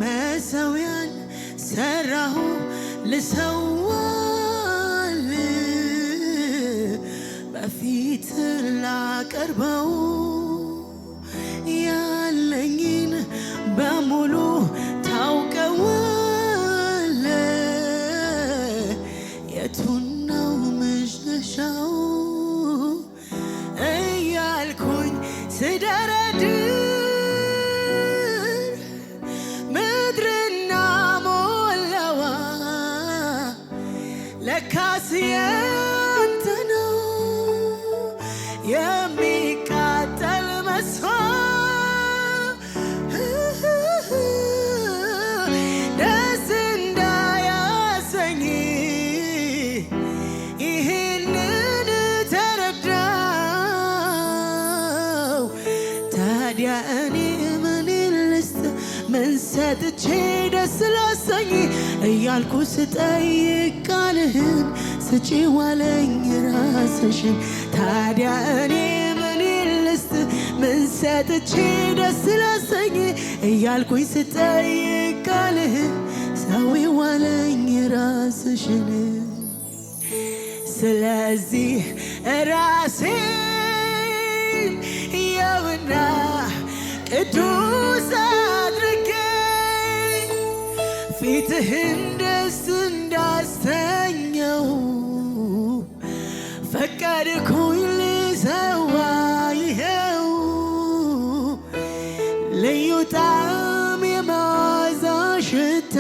መሠዊያን ሰራሁ ልሰዋል በፊት ላቀርበው ያለኝን በሙሉ ታውቀዋል የቱን ነው መሸሻው እያልኩኝ ስደረድር ምድርና ሞላዋ ለካስ ያንተ ነው የሚቃጠል መስዋዕት ደስ እንዳያሰኝ ይህንን ተረዳው። ታዲያ እኔ ምን ልስጥ ምን ሰጥቼ ደስ ላሰኝ እያልኩ ስጠይቅ ቃልህን ስጪው አለኝ ራስሽን። ታዲያ እኔ ምን ልስጥ ምን ሰጥቼ ደስ ላሰኝ እያልኩኝ ስጠይቅ ቃልህን ሰዊው አለኝ ራስሽን። ስለዚህ ራሴን ሕያውና ቅዱስ አድርጌ ፊትህን ደስ እንዳሰኘው ፈቀድኩኝ ልሰዋ ይኸው ልዩ ጣዕም የመዓዛ ሽታ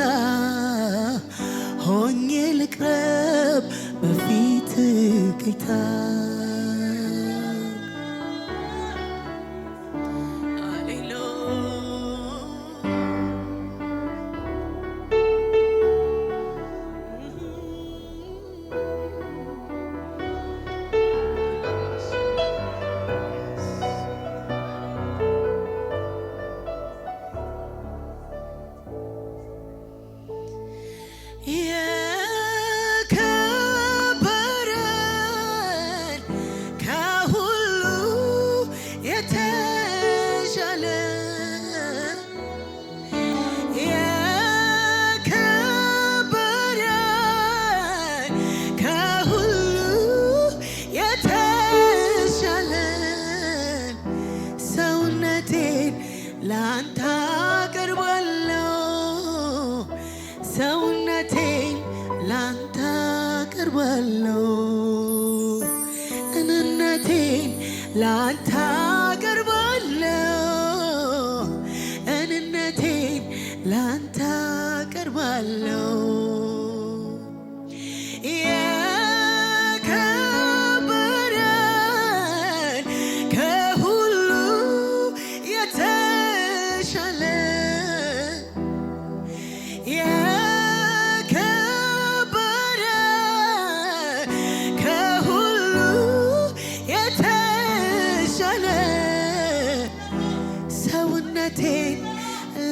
ሆኜ ልቅረብ በፊት ጌታ። ላንተ አቀርባለሁ ሰውነቴን ላንተ አቀርባለሁ እንነቴን ላንተ አቀርባለሁ እንነቴን ላንተ አቀርባለሁ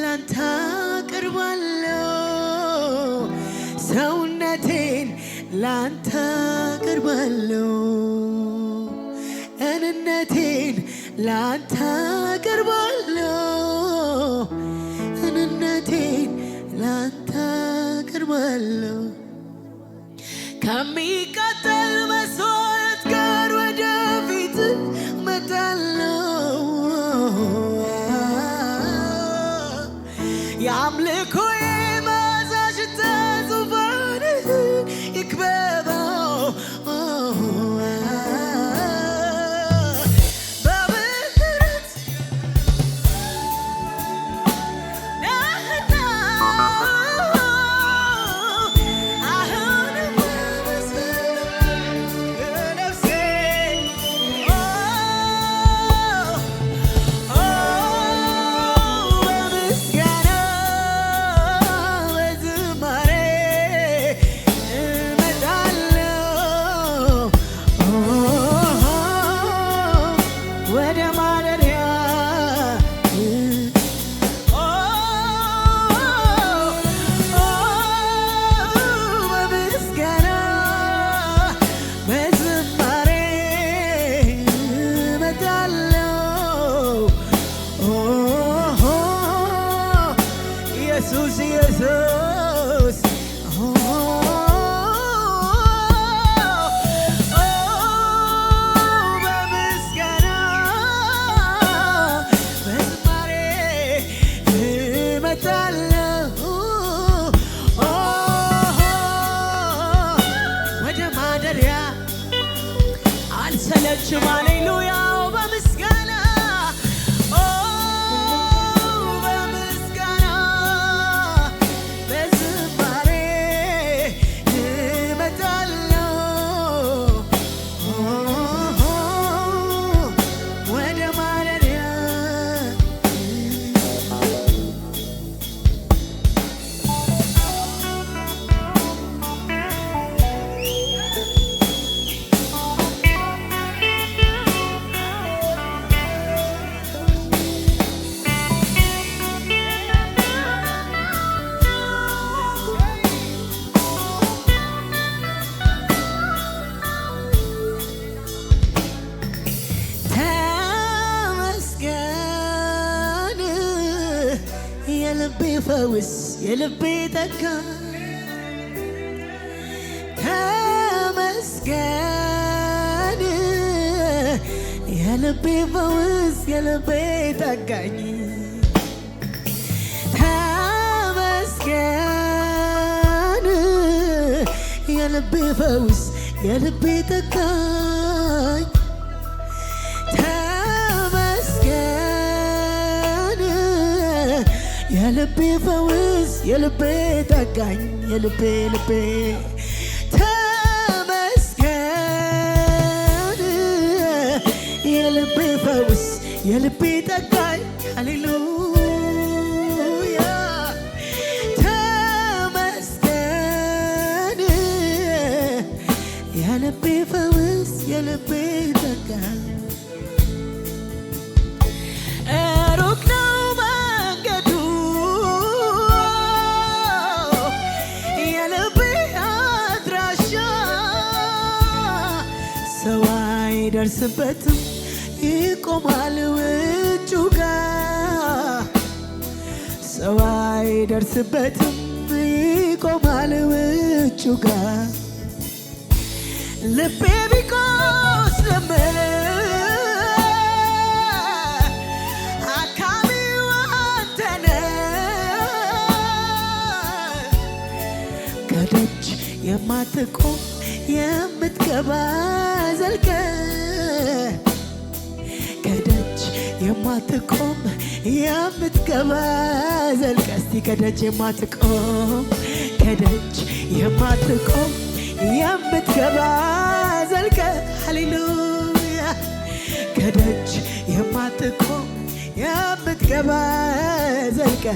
ላንተ አቀርባለሁ ሰውነቴን ላንተ አቀርባለሁ እንነቴን ላንተ አቀርባለሁ እንነቴን ላንተ አቀርባለሁ ከሚቃጠል መስዋዕት ጋር ወደፊት እመጣለሁ የአምልኮዬ መዓዛ ሽታ ዙፋንህን ይክበበው በምህረት ነህና አሁንም ነፍሴ በምስጋና በዝማሬ ኢየሱስ ኢየሱስ በምስጋና በዝማሬ እመጣለሁ ወደ ማደሪያ አልሰለችም ሃሌሉያ በምስጋና በምስጋና በዝማሬ እመጣለሁ ወደ ማደሪያ ተመስገን የልቤ ፈውስ የልቤ ጠጋ ተመስገን የልቤ ፈውስ የልቤ ጠጋኝ ተመስገን የልቤ ፈውስ የልቤ ጠጋኝ ተመስገን የልቤ ፈውስ የልቤ ጠጋኝ የልቤ ልቤ ተመስገን የልቤ ፈውስ የልቤ ጠጋኝ ሃሌሉያ ተመስገን የልቤ ፈውስ የልቤ ጠጋኝ ሩቅ ነው መንገዱ የልቤ አድራሻ ሰው አይደርስበትም ይቆማል ውጩ ጋር ሰው አይደርስበትም ይቆማል ውጩ ጋር ልቤ ቢቆስልም አካሚው አንተ ነህ ከደጅ የማትቆም የምትገባ ዘልቀ ከደጅ የማትቆም የምትገባ ዘልቀ እስቲ ከደጅ የማትቆም ከደጅ የማትቆም የምትገባ ዘልቀ ሃሌሉያ ከደጅ የማትቆም የምትገባ ዘልቀ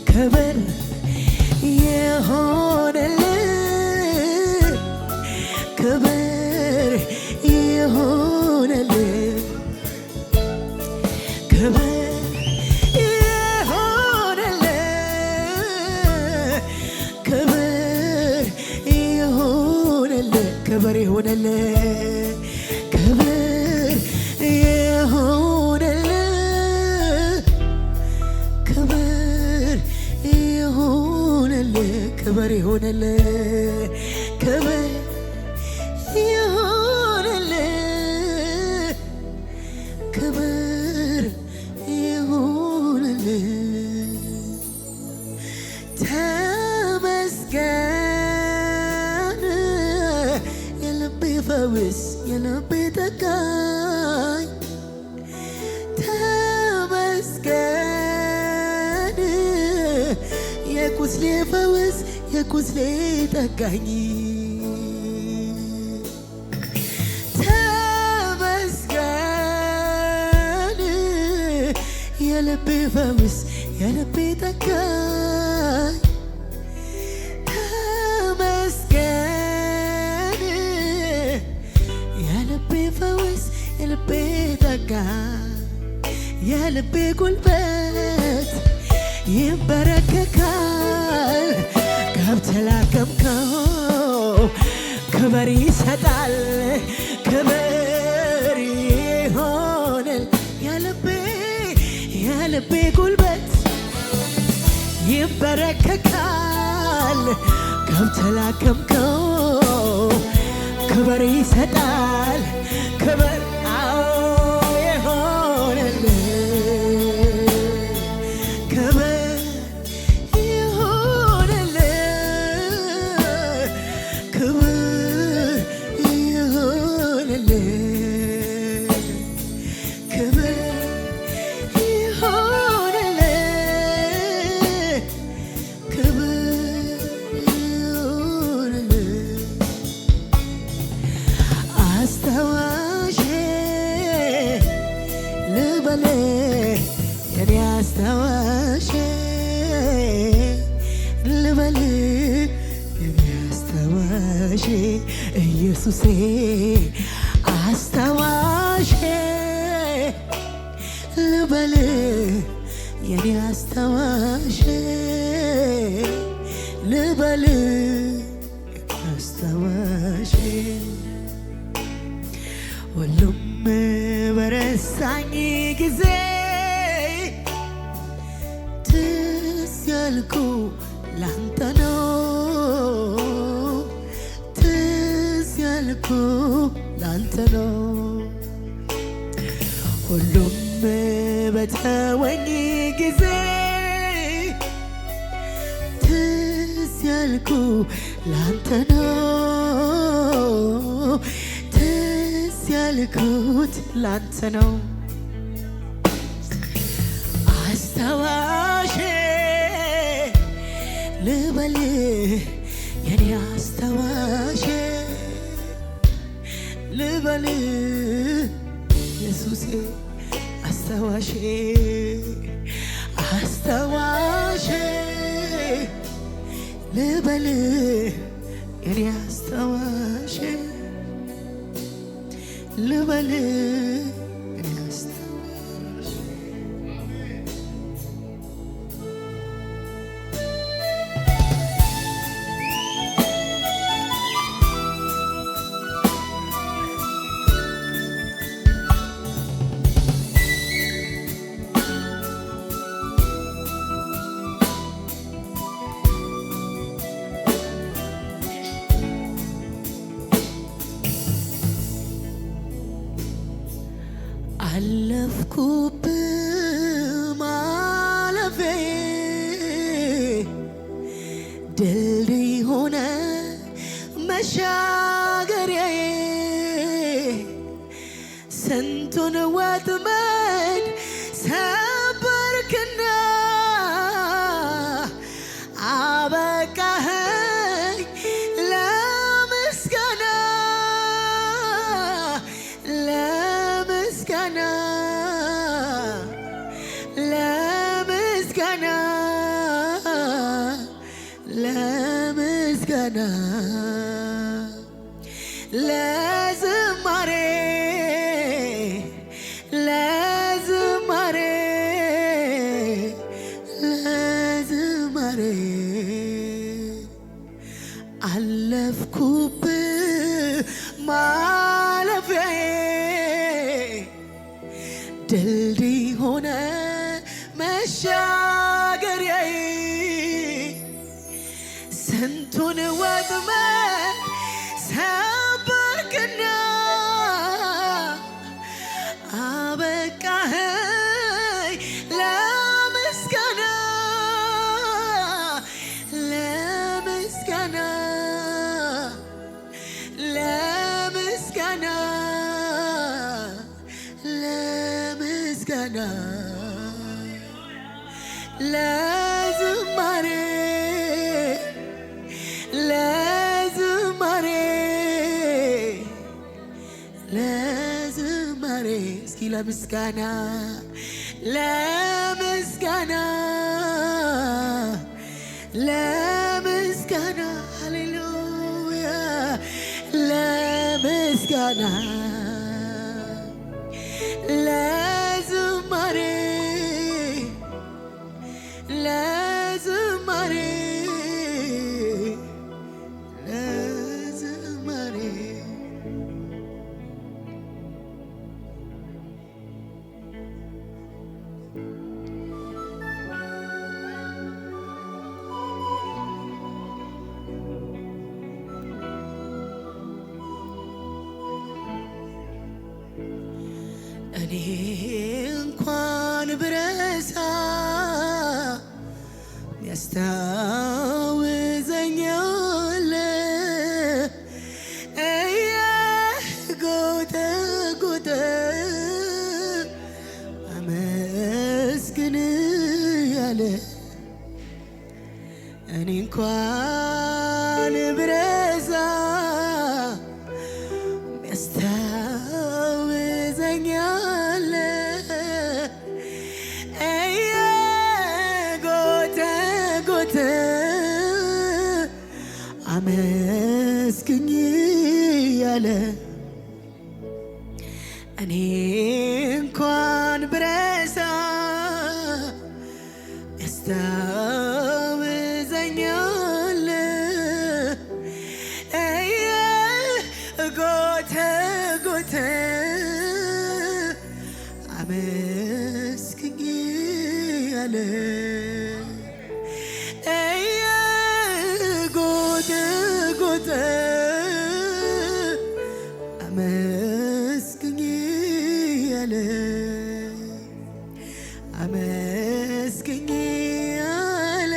ክብር ይሁንልህ ክብር ይሁንልህ ክብር ይሁንልህ ክብር ይሁንልህ ክብር ይሁንልህ ክብር ይሁንልህ ክብር ይሁንልህ ክብር ይሁንልህ ክብር ይሁንልህ ክብር ይሁንልህ ተመስገን የልቤ ፈውስ የልቤ ጠጋኝ ተመስገን የቁስሌ ፈውስ የቁስሌ ጠጋኝ ተመስገን የልቤ ፈውስ የልቤ ጠጋኝ ተመስገን የልቤ ፈውስ የልቤ ጠጋኝ የልቤ ጉልበት ይንበረከካል ገብተህ ላከምከው ክብር ይሰጣል ክብር ይሆናል የልቤ ጉልበት ይበረከካል ገብተህ ላከምከው ክብር ይሰጣል ክብር ኢየሱሴ አስታዋሼ ልበል የኔ አስታዋሼ ልበል አስታዋሼ ሁሉም በረሳኝ ጊዜ ትዝ ያልኩ ላንተ ነው ላንተ ነው ሁሉም በተወኝ ጊዜ ትዝ ያልኩ ላንተ ነው ትዝ ያልኩት ላንተ ነው አስታዋሼ ልበል የኔ አስታዋሼ ልበል ኢየሱሴ አስታዋሼ አስታዋሼ ልበል የኔ አስታዋሼ ልበል የኔ አስታዋሼ አለፍኩብህ ማለፌ ድልድይ ሆነ መሻገሪያዬ ስንቱን ወጥመድ ሰበርክና አበቃኸኝ ለምስጋና ለምስጋና ለምስጋና ለምስጋና ለዝማሬ ለዝማሬ ለዝማሬ አለፍኩብህ ማለፊያዬ ድልድይ ሆነ መሻገሪያዬ ስንቱን ወጥመድ ሰበርክና አበቃኸኝ ለምስጋና ለምስጋና ለምስጋና ለምስጋና ለዝማሬ ለዝማሬ ለዝማሬ እስኪ ለምስጋና ለምስጋና ለምስጋና ሃሌሉያ ለምስጋና ለዝማሬ ለዝማሬ ለዝማሬ እኔ እንኳን ብረሳ ያስታውሰኛል እየጎተጎተ አመስግን ያለ እኔ እንኳን ብረሳ ያስታውሰኛል እየጎተጎተ አመስግኝ ያለ እኔ እንኳን ብረሳ ያስታውሰኛል እየጎተጎተ አመስግኝ ያለ እየጎተጎተ አመስግኝ ያለ አመስግኝ ያለ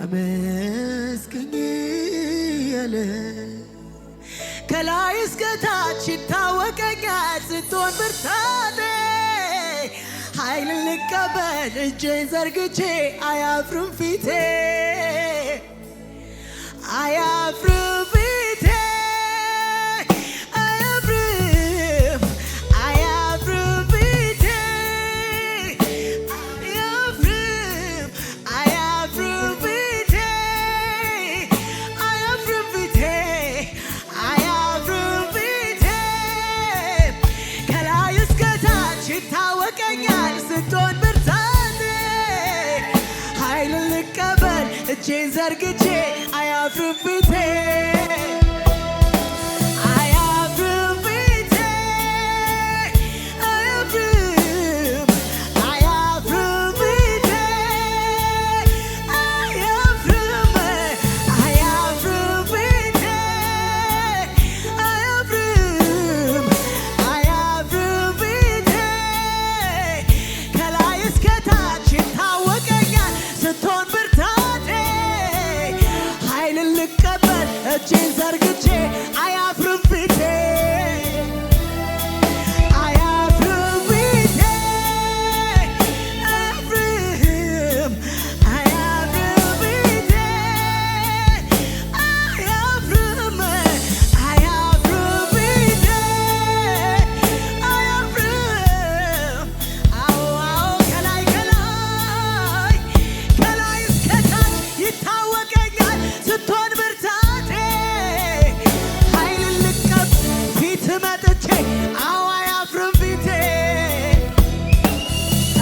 አመስግኝ ያለ ከላይ እስከ ታች ይታወቀኛል ስትሆን ብርታቴ ኃይል ልቀበል እጄን ዘርግቼ አያፍርም ፊቴ አያፍርም ፊቴ አያፍርም አያፍርም ፊቴ አያፍርም አያፍርም ፊቴ አያፍርም ፊቴ አያፍርም ፊቴ ከላይ እስከ ታች ይታወቀኛል ስትሆን ብርታቴ ኃይልን ልቀበል እጄን ዘርግቼ አያፍርም ፊቴ አያፍርም ፊቴ አያፍርም አያፍርም ፊቴ አያፍርም አያፍርም ፊቴ አያፍርም አያፍርም ፊቴ ከላይ እስከ ታች ይታወቀኛል ስትሆን ብርታቴ ኃይልን ልቀበል እጄን ዘርግቼ አያፍርም ፊቴ አያፍርም ፊቴ አያፍርም አያፍርም ፊቴ አያፍርም አያፍርም ፊቴ አያፍርም አዎ አዎ ከላይ እስከ ታች ይታወቀኛል ስትሆን ብርታቴ ኃይልን ልቀብ ፊት መጥቼ አዎ አያፍርም ፊቴ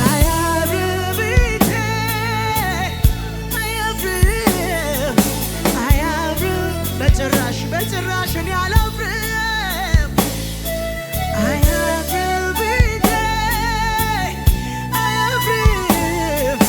አያፍርም ፊቴ አያፍርም አያፍርም በጭራሽ በጭራሽ እኔ አላፍርም አያፍርም ፊቴ አያፍርም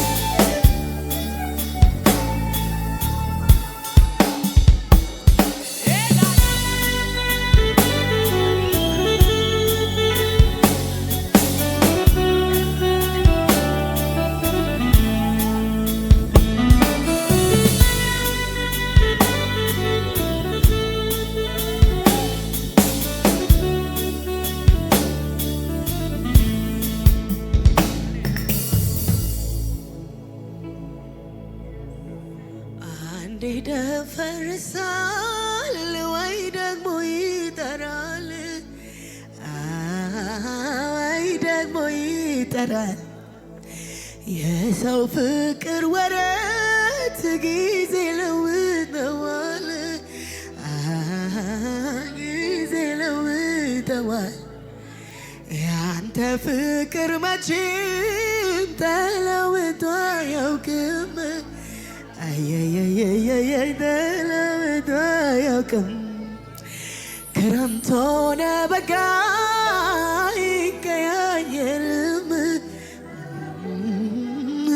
አንዴ ደፈርሳል ወይ ደግሞ ይጠራል ወይ ደግሞ ይጠራል የሰው ፍቅር ወረት ጊዜ ለውጠዋል ጊዜ ለውጠዋል ያንተ ፍቅር መቼም ተለውጦ አያውቅም ተለውጦ አያውቅም ክረምት ሆነ በጋ አይቀያየርም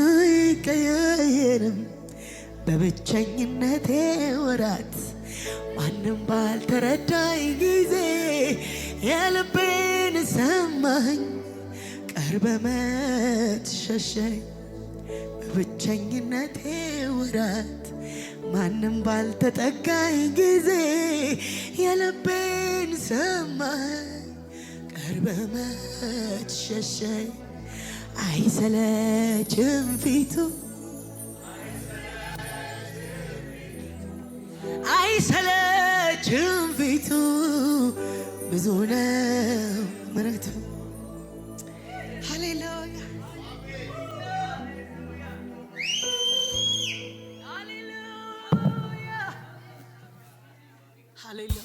አይቀያየርም በብቸኝነቴ ወራት ማንም ባልተረዳኝ ጊዜ የልቤን ሰማኸኝ ቀርበ መትሸሸኝ በብቸኝነቴ ወራት ማንም ባልተጠጋኝ ጊዜ የልቤን ሰማኸኝ ቀርበ መትሸሸኝ አይሰለችም ፊቱ አይሰለችም ፊቱ ብዙ ነው ምሕረቱ ሃሌሉያ ሃሌሉያ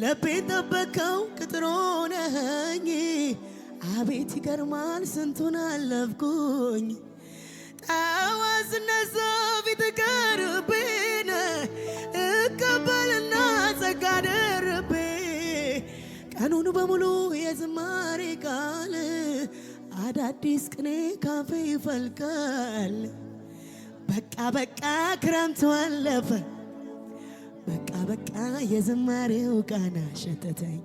ልቤ ጠበቀው ቅጥር ሆነኸኝ አቤት ይገርማል ስንቱን አለፍኩኝ ጠዋት ስነሳ ፊት ቀርቤን እቀበልና ጸጋ ደርቤ ቀኑን በሙሉ የዝማሬ ቃል አዳዲስ ቅኔ ካፌ ይፈልቃል። በቃ በቃ ክረምቱ አለፈ በቃ በቃ የዝማሬው ቃና ሸተተኝ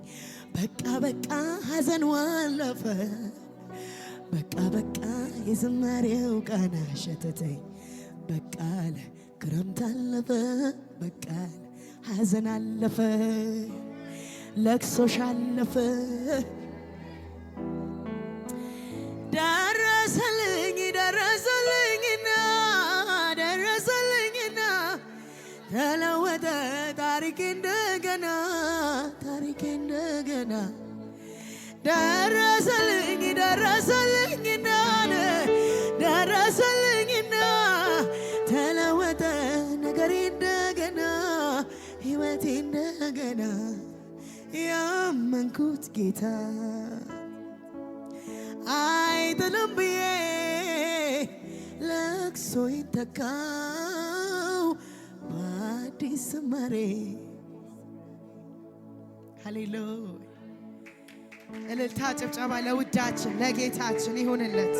በቃ በቃ ሐዘኑ አለፈ በቃ በቃ የዝማሬው ቃና ሸተተኝ በቃ ክረምት አለፈ በቃ ሐዘን አለፈ ለቅሶሽ አለፈ ተለወጠ ታሪኬ እንደገና ደረሰልኝና ተለወጠ ነገሬ እንደገና ሕይወቴ እንደገና ያመንኩት ጌታ አይጥልም ብዬ ለቅሶዬን ተካው በአዲስ ዝማሬ። ሃሌሉያ! እልልታ ጭብጨባ ለውዳችን ለጌታችን ይሁንለት።